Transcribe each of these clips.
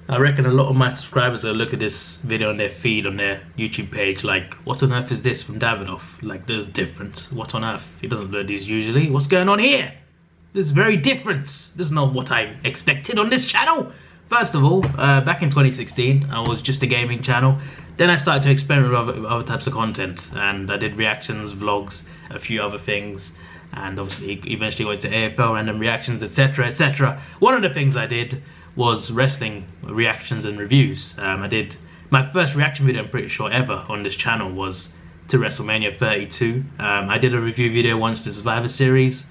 I reckon a lot of my subscribers will look at this video on their feed on their YouTube page like, what on earth is this from Davidoff? Like, there's different. What on earth? He doesn't load these usually. What's going on here? This is very different. This is not what I expected on this channel. First of all, back in 2016, I was just a gaming channel. Then I started to experiment with other types of content, and I did reactions, vlogs, a few other things, and obviously eventually went to AFL, random reactions, etc, etc. One of the things I did was wrestling reactions and reviews. I did my first reaction video, I'm pretty sure, ever on this channel was to WrestleMania 32. I did a review video once to Survivor Series.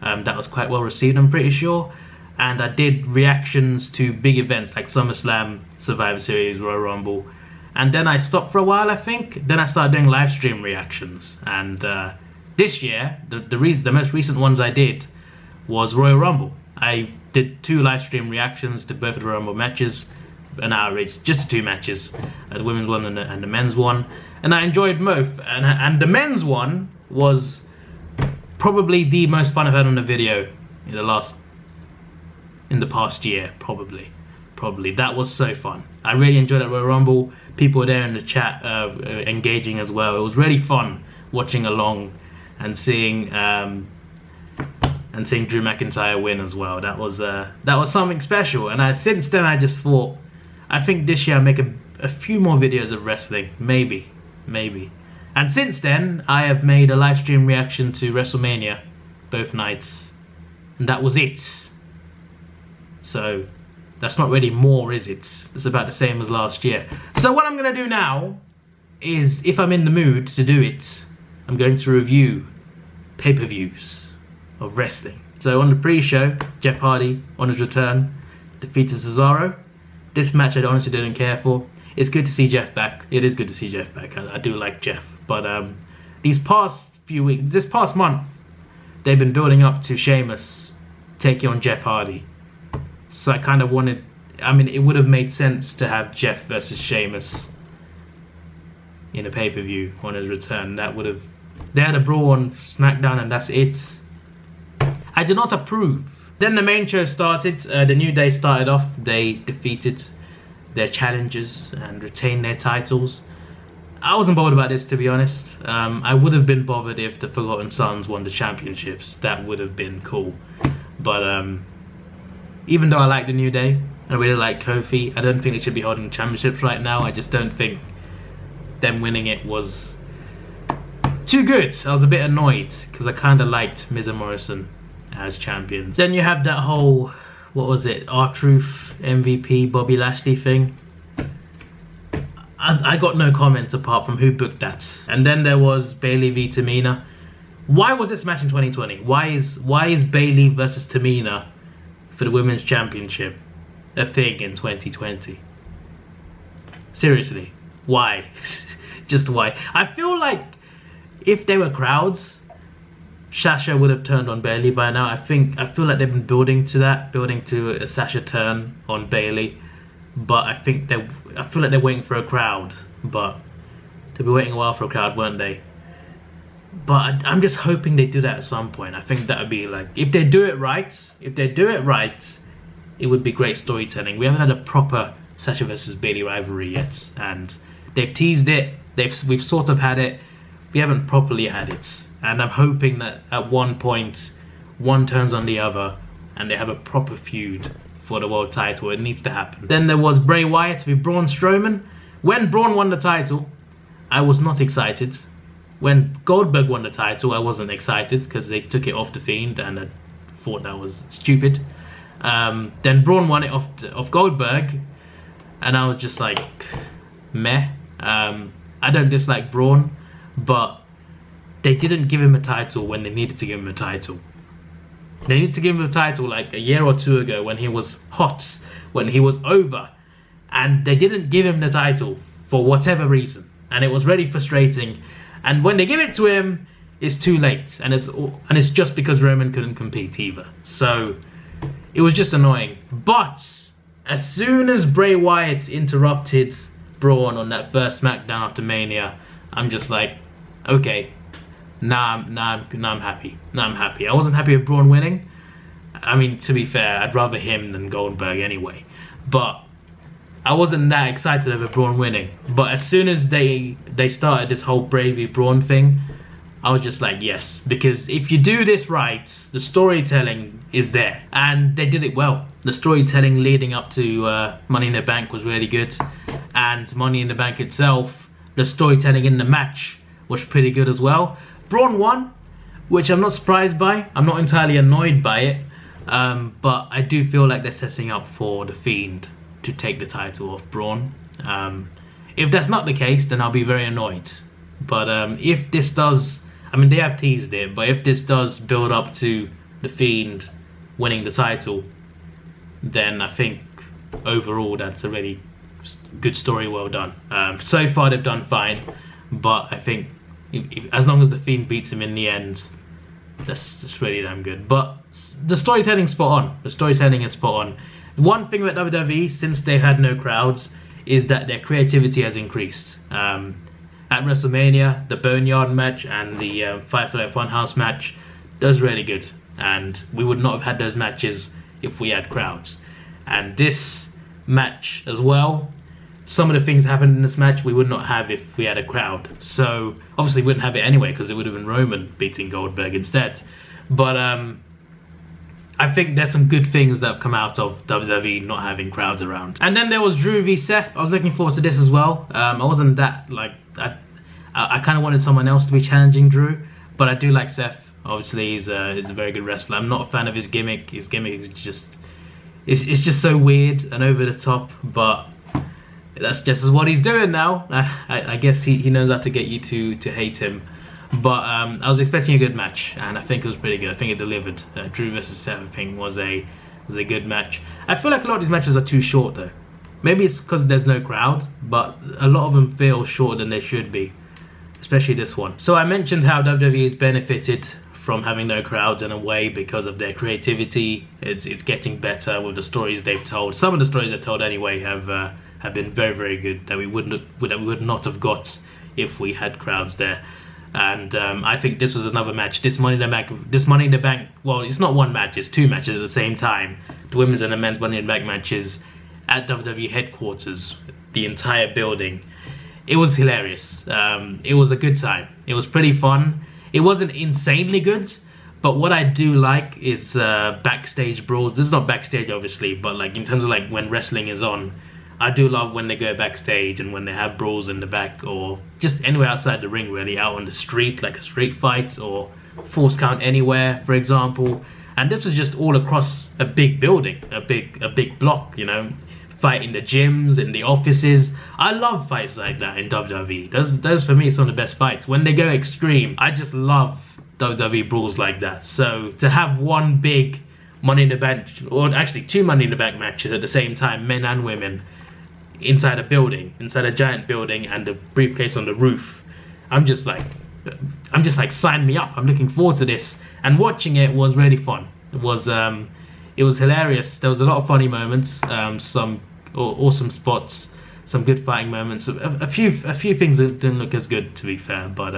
That was quite well received, I'm pretty sure. And I did reactions to big events like SummerSlam, Survivor Series, Royal Rumble. And then I stopped for a while, I think. Then I started doing live stream reactions. And this year, the most recent ones I did was Royal Rumble. I did 2 live stream reactions to both of the Rumble matches, an hour each, just 2 matches, the women's one and the men's one, and I enjoyed both. And the men's one was probably the most fun I've had on a video in the past year, probably. That was so fun. I really enjoyed that Royal Rumble. People were there in the chat, engaging as well. It was really fun watching along and seeing Drew McIntyre win as well. That was something special. And since then, I just thought, I think this year I'll make a few more videos of wrestling, maybe. And since then, I have made a live stream reaction to WrestleMania, both nights, and that was it. So that's not really more, is it? It's about the same as last year. So what I'm gonna do now is, if I'm in the mood to do it, I'm going to review pay-per-views of wrestling. So on the pre-show, Jeff Hardy, on his return, defeated Cesaro. This match I honestly didn't care for. It's good to see Jeff back. It is good to see Jeff back. I do like Jeff. But these past few weeks, this past month, they've been building up to Sheamus taking on Jeff Hardy. So I kind of wanted, I mean, it would have made sense to have Jeff versus Sheamus in a pay-per-view on his return. That would have, they had a brawl on SmackDown and that's it. I do not approve. Then the main show started. The New Day started off. They defeated their challengers and retained their titles. I wasn't bothered about this, to be honest. I would have been bothered if the Forgotten Sons won the championships. That would have been cool. But even though I like the New Day, I really like Kofi, I don't think they should be holding championships right now. I just don't think them winning it was too good. I was a bit annoyed because I kind of liked Miz and Morrison as champions. Then you have that whole, what was it, R-Truth, MVP, Bobby Lashley thing. I got no comments apart from who booked that. And then there was Bayley v Tamina. Why was this match in 2020? Why is Bayley versus Tamina for the Women's Championship a thing in 2020? Seriously, why? Just why? I feel like if there were crowds, Sasha would have turned on Bayley by now. I feel like they've been building to a Sasha turn on Bayley, but I feel like they're waiting for a crowd. But they'll be waiting a while for a crowd, weren't they? But I'm just hoping they do that at some point. I think that would be like, if they do it right, it would be great storytelling. We haven't had a proper Sasha versus Bayley rivalry yet, and they've teased it. We've sort of had it. We haven't properly had it. And I'm hoping that at one point, one turns on the other and they have a proper feud for the world title. It needs to happen. Then there was Bray Wyatt v Braun Strowman. When Braun won the title, I was not excited. When Goldberg won the title, I wasn't excited because they took it off the Fiend and I thought that was stupid. Then Braun won it off Goldberg and I was just like, meh. I don't dislike Braun, but they didn't give him a title when they needed to give him a title. They needed to give him a title like a year or two ago when he was hot, when he was over. And they didn't give him the title for whatever reason. And it was really frustrating. And when they give it to him, it's too late. And it's just because Roman couldn't compete either. So it was just annoying. But as soon as Bray Wyatt interrupted Braun on that first SmackDown after Mania, I'm just like, okay, now I'm happy. Now I'm happy. I wasn't happy with Braun winning. I mean, to be fair, I'd rather him than Goldberg anyway. But I wasn't that excited over Braun winning. But as soon as they started this whole Bravey Braun thing, I was just like, yes. Because if you do this right, the storytelling is there. And they did it well. The storytelling leading up to Money in the Bank was really good. And Money in the Bank itself, the storytelling in the match was pretty good as well. Braun won, which I'm not surprised by. I'm not entirely annoyed by it. But I do feel like they're setting up for The Fiend to take the title off Braun. If that's not the case, then I'll be very annoyed. But if this does, I mean, they have teased it, but if this does build up to The Fiend winning the title, then I think overall that's a really good story, well done. So far they've done fine, but I think as long as The Fiend beats him in the end, that's really damn good. But the storytelling's spot on. The storytelling is spot on. One thing with WWE, since they've had no crowds, is that their creativity has increased. At WrestleMania, the Boneyard match and the Firefly Funhouse match, those were really good. And we would not have had those matches if we had crowds. And this match as well, some of the things happened in this match we would not have if we had a crowd. So obviously we wouldn't have it anyway, because it would have been Roman beating Goldberg instead. But I think there's some good things that have come out of WWE not having crowds around. And then there was Drew v Seth. I was looking forward to this as well. I wasn't that, like, I kind of wanted someone else to be challenging Drew, but I do like Seth. Obviously he's a very good wrestler. I'm not a fan of his gimmick. His gimmick is just, it's just so weird and over the top, but that's just what he's doing now. I guess he knows how to get you to hate him. But I was expecting a good match, and I think it was pretty good. I think it delivered. Drew versus Seth, I think, was a good match. I feel like a lot of these matches are too short though. Maybe it's because there's no crowd, but a lot of them feel shorter than they should be, especially this one. So I mentioned how WWE has benefited from having no crowds in a way because of their creativity. It's getting better with the stories they've told. Some of the stories they've told anyway have been very, very good that we would not have got if we had crowds there. And I think this was another match. This Money in the Bank. Well, it's not one match. It's two matches at the same time. The women's and the men's Money in the Bank matches at WWE headquarters. The entire building. It was hilarious. It was a good time. It was pretty fun. It wasn't insanely good, but what I do like is backstage brawls. This is not backstage, obviously, but like in terms of like when wrestling is on, I do love when they go backstage and when they have brawls in the back or just anywhere outside the ring, really, out on the street, like a street fight or Falls Count Anywhere, for example. And this was just all across a big building, a big block, you know, fight in the gyms, in the offices. I love fights like that in WWE. Those for me, some of the best fights. When they go extreme, I just love WWE brawls like that. So to have one big Money in the Bank, or actually two Money in the Bank matches at the same time, men and women, inside a building, inside a giant building, and the briefcase on the roof, I'm just like sign me up. I'm looking forward to this, and watching it was really fun. It was hilarious. There was a lot of funny moments, some awesome spots, some good fighting moments, a few things that didn't look as good, to be fair, but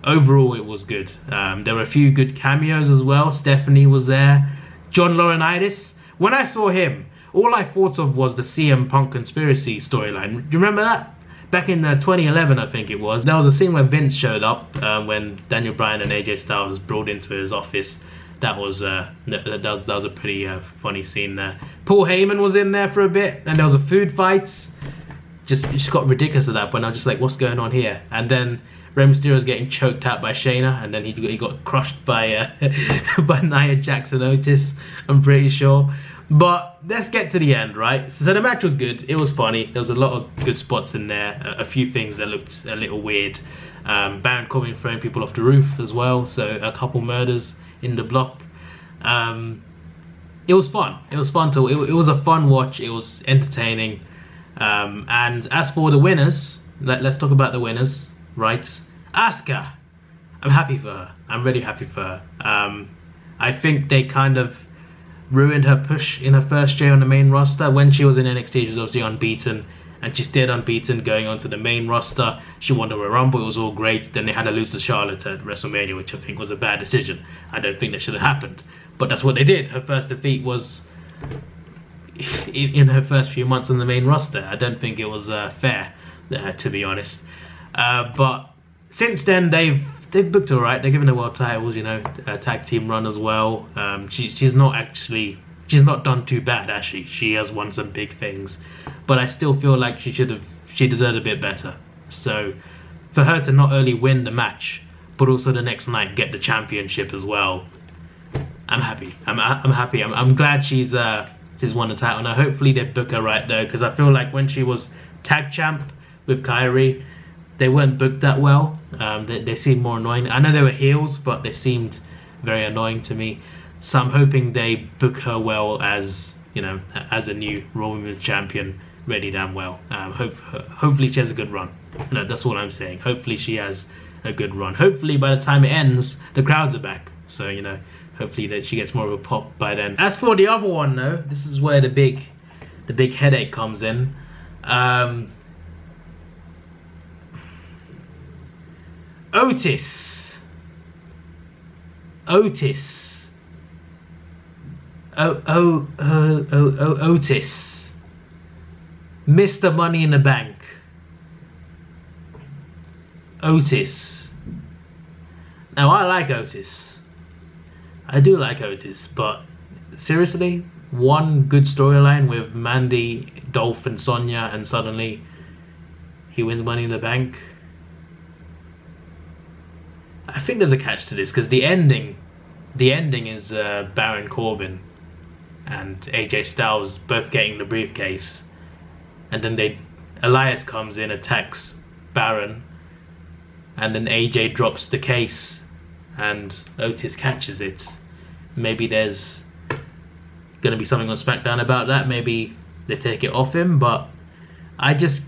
overall it was good. There were a few good cameos as well. Stephanie was there. John Laurinaitis, when I saw him, all I thought of was the CM Punk conspiracy storyline. Do you remember that? Back in 2011, I think it was. There was a scene where Vince showed up when Daniel Bryan and AJ Styles brought into his office. That was a pretty funny scene there. Paul Heyman was in there for a bit, and there was a food fight. It just got ridiculous at that point. I was just like, what's going on here? And then Rey Mysterio's getting choked out by Shayna, and then he got crushed by by Nia Jax and Otis, I'm pretty sure. But let's get to the end, right? So the match was good. It was funny. There was a lot of good spots in there. A few things that looked a little weird. Baron Corbin throwing people off the roof as well. So a couple murders in the block. It was fun. It was fun to. It was a fun watch. It was entertaining. And as for the winners, let's talk about the winners, right? Asuka. I'm happy for her. I'm really happy for her. I think they kind of ruined her push in her first year on the main roster. When she was in NXT, she was obviously unbeaten, and she stayed unbeaten going onto the main roster. She won the Royal Rumble, it was all great. Then they had to lose to Charlotte at WrestleMania, which I think was a bad decision. I don't think that should have happened, but that's what they did. Her first defeat was in her first few months on the main roster. I don't think it was fair, to be honest. But since then, they've booked her right. They're giving her world titles, you know, a tag team run as well. She's not done too bad, actually. She has won some big things, but I still feel like she deserved a bit better. So for her to not only win the match, but also the next night get the championship as well, I'm happy. I'm happy. I'm glad she's won the title. Now hopefully they book her right though, because I feel like when she was tag champ with Kairi, they weren't booked that well. They seemed more annoying. I know they were heels, but they seemed very annoying to me. So I'm hoping they book her well as, you know, as a new Raw Women's Champion, really damn well. Hopefully she has a good run. No, that's all I'm saying. Hopefully she has a good run. Hopefully by the time it ends, the crowds are back. So, you know, hopefully that she gets more of a pop by then. As for the other one though, this is where the big headache comes in. Otis. Otis. Mr. Money in the Bank. Otis. Now I like Otis. I do like Otis, but seriously, one good storyline with Mandy, Dolph and Sonya, and suddenly he wins Money in the Bank. I think there's a catch to this, because the ending is Baron Corbin and AJ Styles both getting the briefcase, and then Elias comes in, attacks Baron, and then AJ drops the case and Otis catches it. Maybe there's gonna be something on SmackDown about that. Maybe they take it off him, but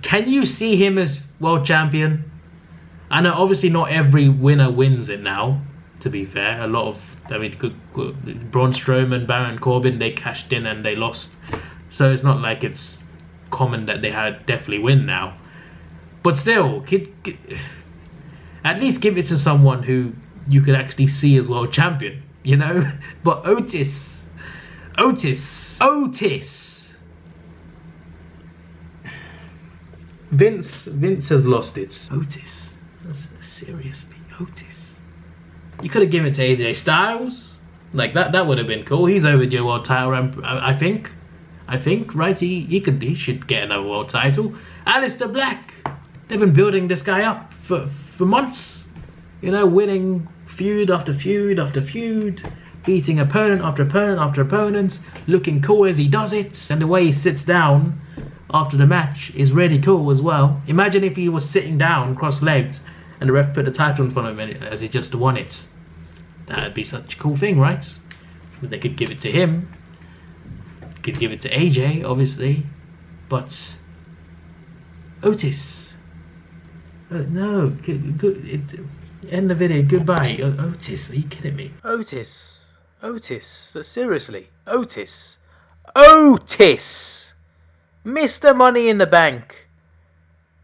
can you see him as world champion? I know obviously not every winner wins it now, to be fair. A lot of, Braun Strowman, Baron Corbin, they cashed in and they lost. So it's not like it's common that they definitely win now. But still, at least give it to someone who you could actually see as world champion, you know? But Otis. Vince has lost it. Otis. Seriously, Otis. You could have given it to AJ Styles. Like that would have been cool. He's overdue world title, I think, right? He should get another world title. Aleister Black. They've been building this guy up for months. You know, winning feud after feud after feud, beating opponent after opponent after opponent, looking cool as he does it, and the way he sits down after the match is really cool as well. Imagine if he was sitting down cross-legged and the ref put the title in front of him as he just won it. That'd be such a cool thing, right? But they could give it to him. Could give it to AJ, obviously. But Otis. No, end the video. Goodbye. Otis, are you kidding me? Otis. Seriously. Otis. Mr. Money in the Bank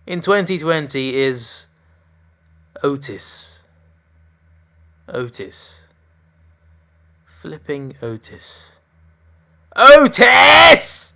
in 2020 is Otis. Flipping Otis.